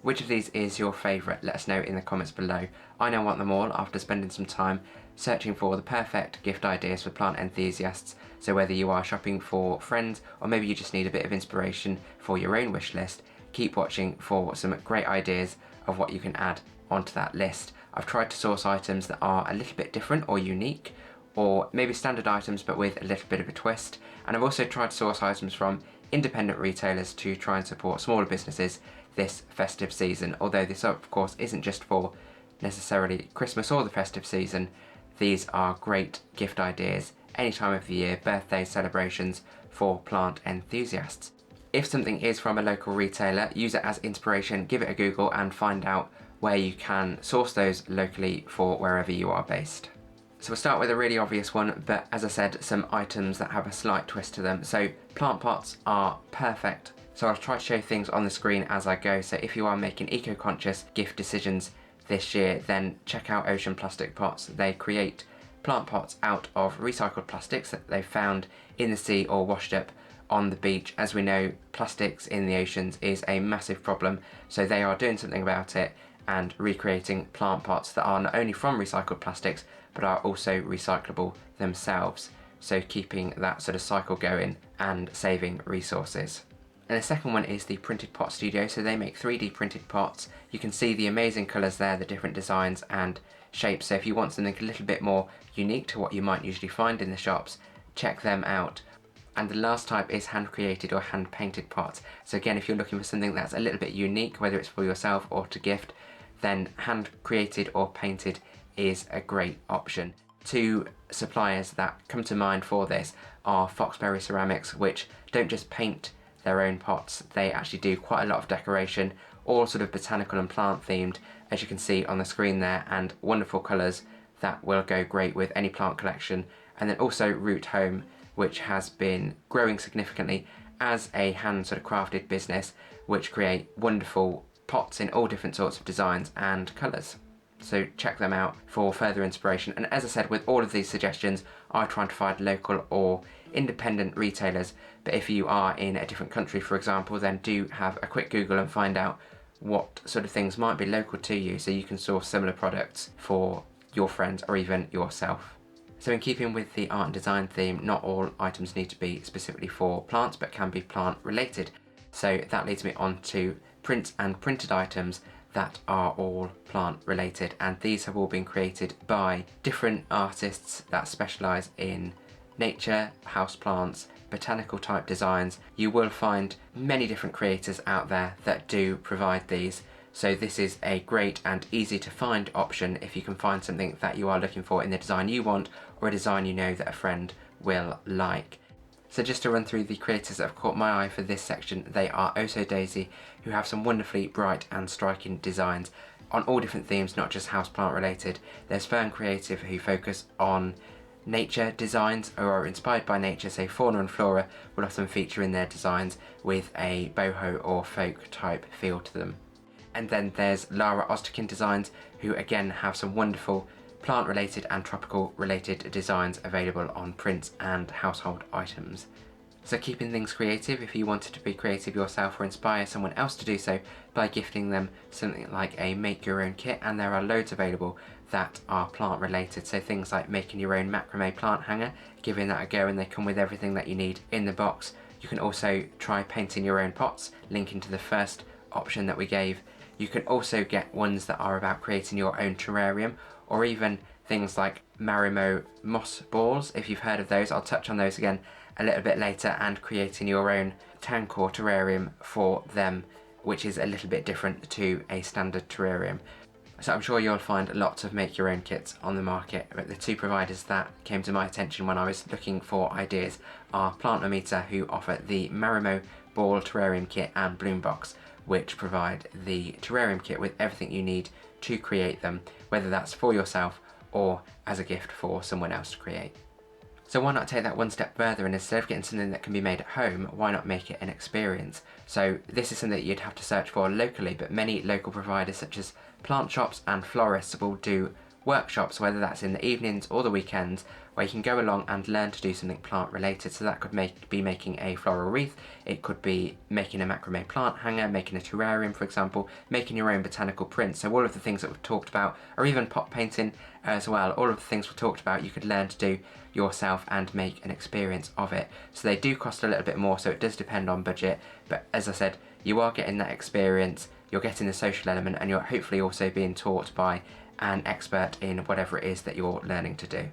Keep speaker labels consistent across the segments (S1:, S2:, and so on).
S1: Which of these is your favourite? Let us know in the comments below. I now want them all after spending some time searching for the perfect gift ideas for plant enthusiasts. So whether you are shopping for friends or maybe you just need a bit of inspiration for your own wish list, keep watching for some great ideas of what you can add onto that list. I've tried to source items that are a little bit different or unique, or maybe standard items but with a little bit of a twist. And I've also tried to source items from independent retailers to try and support smaller businesses this festive season. Although this of course isn't just for necessarily Christmas or the festive season, these are great gift ideas any time of the year, birthday celebrations for plant enthusiasts. If something is from a local retailer, use it as inspiration, give it a Google and find out where you can source those locally for wherever you are based. So we'll start with a really obvious one, but as I said, some items that have a slight twist to them. So plant pots are perfect. So I'll try to show things on the screen as I go. So if you are making eco-conscious gift decisions this year, then check out Ocean Plastic Pots. They create plant pots out of recycled plastics that they've found in the sea or washed up on the beach. As we know, plastics in the oceans is a massive problem, so they are doing something about it and recreating plant pots that are not only from recycled plastics but are also recyclable themselves, so keeping that sort of cycle going and saving resources. And the second one is the Printed Pot Studio. So they make 3D printed pots. You can see the amazing colours there, the different designs and shapes. So if you want something a little bit more unique to what you might usually find in the shops, check them out. And the last type is hand created or hand painted pots. So again, if you're looking for something that's a little bit unique, whether it's for yourself or to gift, then hand created or painted is a great option. Two suppliers that come to mind for this are Foxberry Ceramics, which don't just paint their own pots, they actually do quite a lot of decoration, all sort of botanical and plant themed, as you can see on the screen there, and wonderful colours that will go great with any plant collection. And then also Root Home, which has been growing significantly as a hand sort of crafted business, which create wonderful pots in all different sorts of designs and colours. So check them out for further inspiration. And as I said, with all of these suggestions, I try to find local or independent retailers. But if you are in a different country, for example, then do have a quick Google and find out what sort of things might be local to you, so you can source similar products for your friends or even yourself. So in keeping with the art and design theme, not all items need to be specifically for plants, but can be plant related. So that leads me on to prints and printed items that are all plant related, and these have all been created by different artists that specialise in nature, houseplants, botanical type designs. You will find many different creators out there that do provide these, so this is a great and easy to find option if you can find something that you are looking for in the design you want, or a design you know that a friend will like. So just to run through the creators that have caught my eye for this section, they are Oh So Daisy, who have some wonderfully bright and striking designs on all different themes, not just houseplant related. There's Fern Creative, who focus on nature designs or are inspired by nature, so fauna and flora will often feature in their designs with a boho or folk type feel to them. And then there's Lara Osterkin Designs, who again have some wonderful plant related and tropical related designs available on prints and household items. So keeping things creative, if you wanted to be creative yourself or inspire someone else to do so by gifting them something like a make your own kit, and there are loads available that are plant related, so things like making your own macrame plant hanger, giving that a go, and they come with everything that you need in the box. You can also try painting your own pots, linking to the first option that we gave. You can also get ones that are about creating your own terrarium, or even things like Marimo moss balls. If you've heard of those, I'll touch on those again a little bit later, and creating your own tank or terrarium for them, which is a little bit different to a standard terrarium. So I'm sure you'll find lots of make your own kits on the market, but the two providers that came to my attention when I was looking for ideas are Plantometer, who offer the Marimo ball terrarium kit, and Bloom Box, which provide the terrarium kit with everything you need to create them, whether that's for yourself or as a gift for someone else to create. So why not take that one step further, and instead of getting something that can be made at home, why not make it an experience? So this is something that you'd have to search for locally, but many local providers such as plant shops and florists will do workshops, whether that's in the evenings or the weekends, where you can go along and learn to do something plant related. So that could be making a floral wreath, it could be making a macrame plant hanger, making a terrarium for example, making your own botanical prints. So all of the things that we've talked about, or even pot painting as well, all of the things we've talked about you could learn to do yourself and make an experience of it. So they do cost a little bit more, so it does depend on budget, but as I said, you are getting that experience, you're getting the social element, and you're hopefully also being taught by an expert in whatever it is that you're learning to do.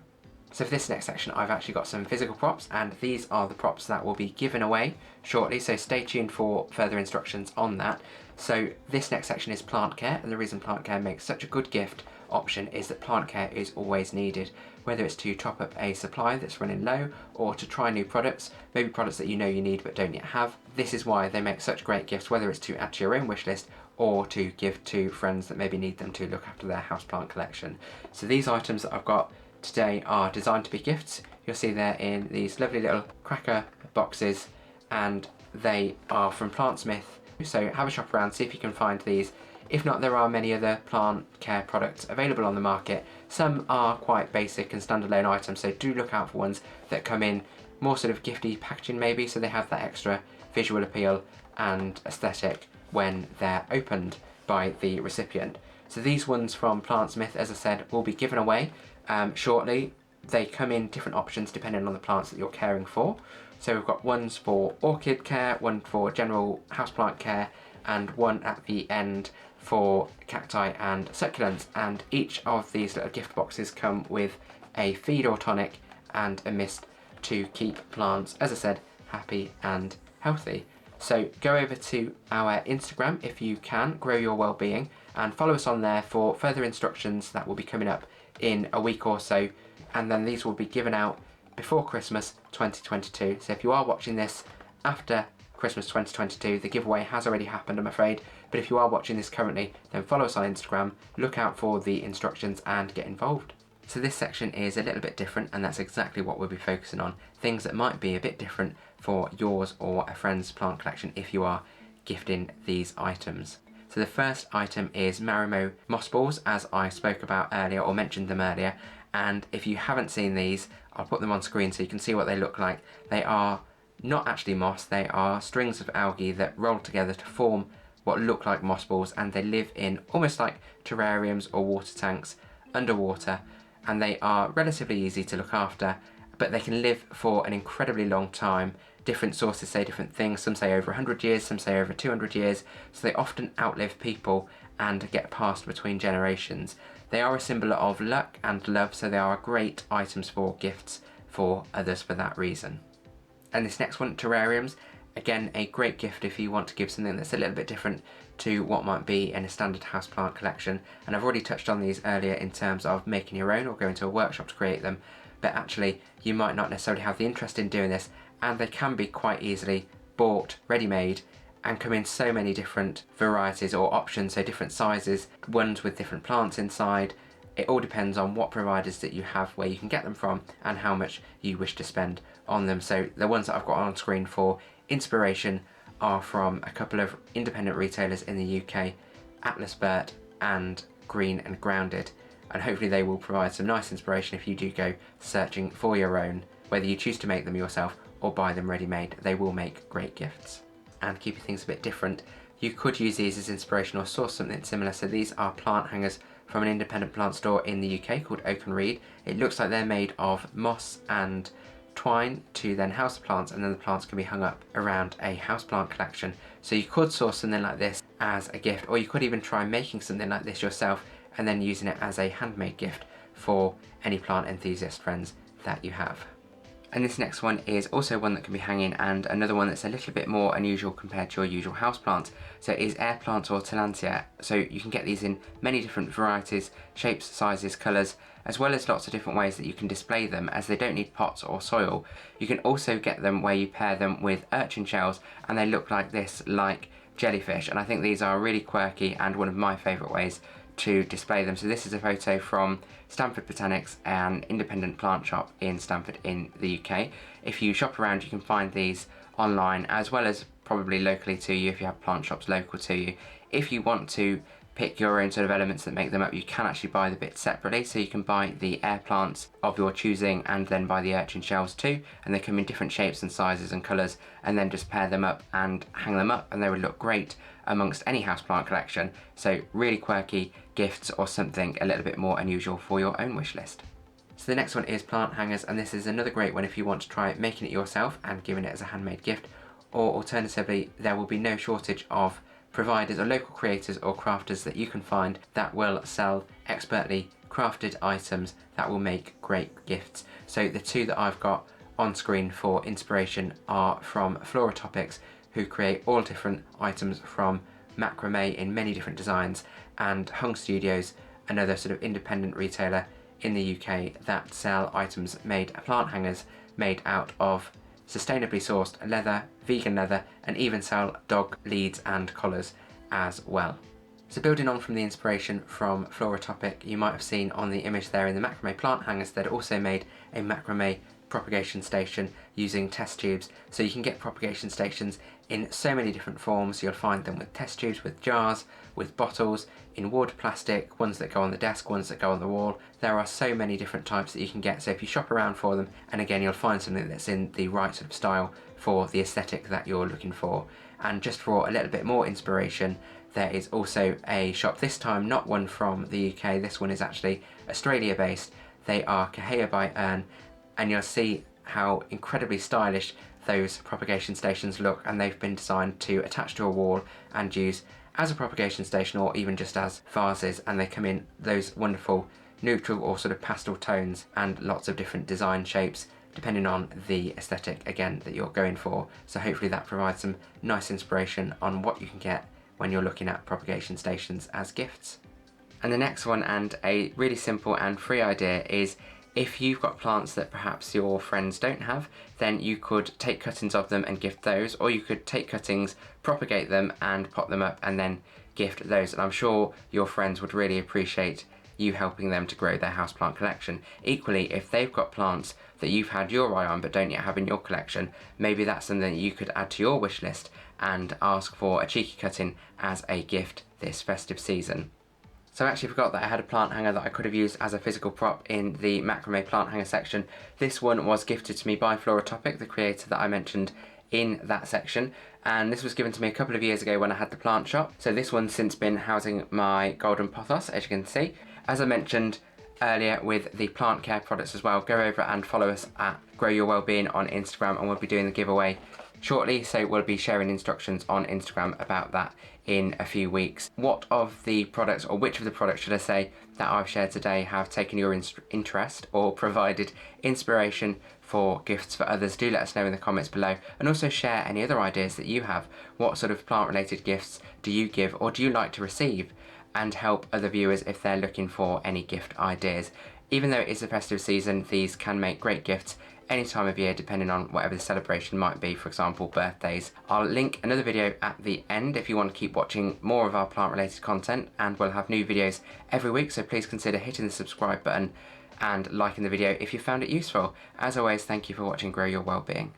S1: So for this next section, I've actually got some physical props, and these are the props that will be given away shortly, so stay tuned for further instructions on that. So this next section is plant care, and the reason plant care makes such a good gift option is that plant care is always needed, whether it's to top up a supply that's running low or to try new products, maybe products that you know you need but don't yet have. This is why they make such great gifts, whether it's to add to your own wish list or to give to friends that maybe need them to look after their houseplant collection. So these items that I've got today are designed to be gifts. You'll see they're in these lovely little cracker boxes, and they are from Plantsmith. So have a shop around, see if you can find these. If not, there are many other plant care products available on the market. Some are quite basic and standalone items, so do look out for ones that come in more sort of gifty packaging maybe, so they have that extra visual appeal and aesthetic when they're opened by the recipient. So these ones from Plantsmith, as I said, will be given away shortly. They come in different options depending on the plants that you're caring for. So we've got ones for orchid care, one for general houseplant care, and one at the end for cacti and succulents, and each of these little gift boxes come with a feed or tonic and a mist to keep plants, as I said, happy and healthy. So go over to our Instagram if you can, Grow Your Wellbeing, and follow us on there for further instructions that will be coming up in a week or so, and then these will be given out before Christmas 2022. So if you are watching this after Christmas 2022, the giveaway has already happened, I'm afraid, but if you are watching this currently, then follow us on Instagram, look out for the instructions and get involved. So this section is a little bit different, and that's exactly what we'll be focusing on, things that might be a bit different for yours or a friend's plant collection if you are gifting these items. So the first item is Marimo moss balls, as I spoke about earlier or mentioned them earlier, and if you haven't seen these, I'll put them on screen so you can see what they look like. They are not actually moss, they are strings of algae that roll together to form what look like moss balls, and they live in almost like terrariums or water tanks underwater, and they are relatively easy to look after, but they can live for an incredibly long time. Different sources say different things, some say over 100 years, some say over 200 years, so they often outlive people and get passed between generations. They are a symbol of luck and love, so they are great items for gifts for others for that reason. And this next one, terrariums, again a great gift if you want to give something that's a little bit different to what might be in a standard houseplant collection. And I've already touched on these earlier in terms of making your own or going to a workshop to create them, but actually you might not necessarily have the interest in doing this, and they can be quite easily bought ready-made and come in so many different varieties or options, so different sizes, ones with different plants inside. It all depends on what providers that you have, where you can get them from, and how much you wish to spend on them. So the ones that I've got on screen for inspiration are from a couple of independent retailers in the UK, Atlas Burt and Green and Grounded, and hopefully they will provide some nice inspiration if you do go searching for your own, whether you choose to make them yourself or buy them ready-made. They will make great gifts. And keeping things a bit different, you could use these as inspiration or source something similar. So these are plant hangers from an independent plant store in the UK called Oak and Reed. It looks like they're made of moss and twine to then house the plants, and then the plants can be hung up around a houseplant collection. So you could source something like this as a gift, or you could even try making something like this yourself and then using it as a handmade gift for any plant enthusiast friends that you have. And this next one is also one that can be hanging, and another one that's a little bit more unusual compared to your usual houseplants. So it is air plants or Tillandsia. So you can get these in many different varieties, shapes, sizes, colours, as well as lots of different ways that you can display them, as they don't need pots or soil. You can also get them where you pair them with urchin shells, and they look like this, like jellyfish. And I think these are really quirky and one of my favourite ways to display them. So this is a photo from Stamford Botanics, an independent plant shop in Stamford in the UK. If you shop around, you can find these online, as well as probably locally to you if you have plant shops local to you. If you want to pick your own sort of elements that make them up, you can actually buy the bits separately. So you can buy the air plants of your choosing and then buy the urchin shells too, and they come in different shapes and sizes and colours, and then just pair them up and hang them up, and they would look great amongst any houseplant collection. So really quirky gifts or something a little bit more unusual for your own wish list. So the next one is plant hangers, and this is another great one if you want to try making it yourself and giving it as a handmade gift, or alternatively there will be no shortage of providers or local creators or crafters that you can find that will sell expertly crafted items that will make great gifts. So the two that I've got on screen for inspiration are from Floratopics, who create all different items from macrame in many different designs, and Hung Studios, another sort of independent retailer in the UK that sell items made, plant hangers made out of sustainably sourced leather, vegan leather, and even sell dog leads and collars as well. So building on from the inspiration from Floratopic, you might have seen on the image there in the macrame plant hangers, they'd also made a macrame propagation station using test tubes. So you can get propagation stations in so many different forms. You'll find them with test tubes, with jars, with bottles, in wood, plastic, ones that go on the desk, ones that go on the wall. There are so many different types that you can get, so if you shop around for them, and again you'll find something that's in the right sort of style for the aesthetic that you're looking for. And just for a little bit more inspiration, there is also a shop, this time not one from the UK, this one is actually Australia based. They are Kahea by Ern, and you'll see how incredibly stylish those propagation stations look, and they've been designed to attach to a wall and use as a propagation station or even just as vases, and they come in those wonderful neutral or sort of pastel tones and lots of different design shapes depending on the aesthetic again that you're going for. So hopefully that provides some nice inspiration on what you can get when you're looking at propagation stations as gifts. And the next one, and a really simple and free idea, is if you've got plants that perhaps your friends don't have, then you could take cuttings of them and gift those, or you could take cuttings, propagate them and pot them up and then gift those. And I'm sure your friends would really appreciate you helping them to grow their houseplant collection. Equally, if they've got plants that you've had your eye on but don't yet have in your collection, maybe that's something that you could add to your wish list and ask for a cheeky cutting as a gift this festive season. So I actually forgot that I had a plant hanger that I could have used as a physical prop in the macrame plant hanger section. This one was gifted to me by Floratopic, the creator that I mentioned in that section, and this was given to me a couple of years ago when I had the plant shop. So this one's since been housing my golden pothos, as you can see. As I mentioned earlier with the plant care products as well, go over and follow us at Grow Your Wellbeing on Instagram, and we'll be doing the giveaway shortly, so we'll be sharing instructions on Instagram about that in a few weeks. What of the products, or which of the products should I say, that I've shared today have taken your interest or provided inspiration for gifts for others? Do let us know in the comments below, and also share any other ideas that you have. What sort of plant related gifts do you give or do you like to receive, and help other viewers if they're looking for any gift ideas. Even though it is a festive season, these can make great gifts any time of year depending on whatever the celebration might be, for example birthdays. I'll link another video at the end if you want to keep watching more of our plant related content, and we'll have new videos every week, so please consider hitting the subscribe button and liking the video if you found it useful. As always, thank you for watching Grow Your Wellbeing.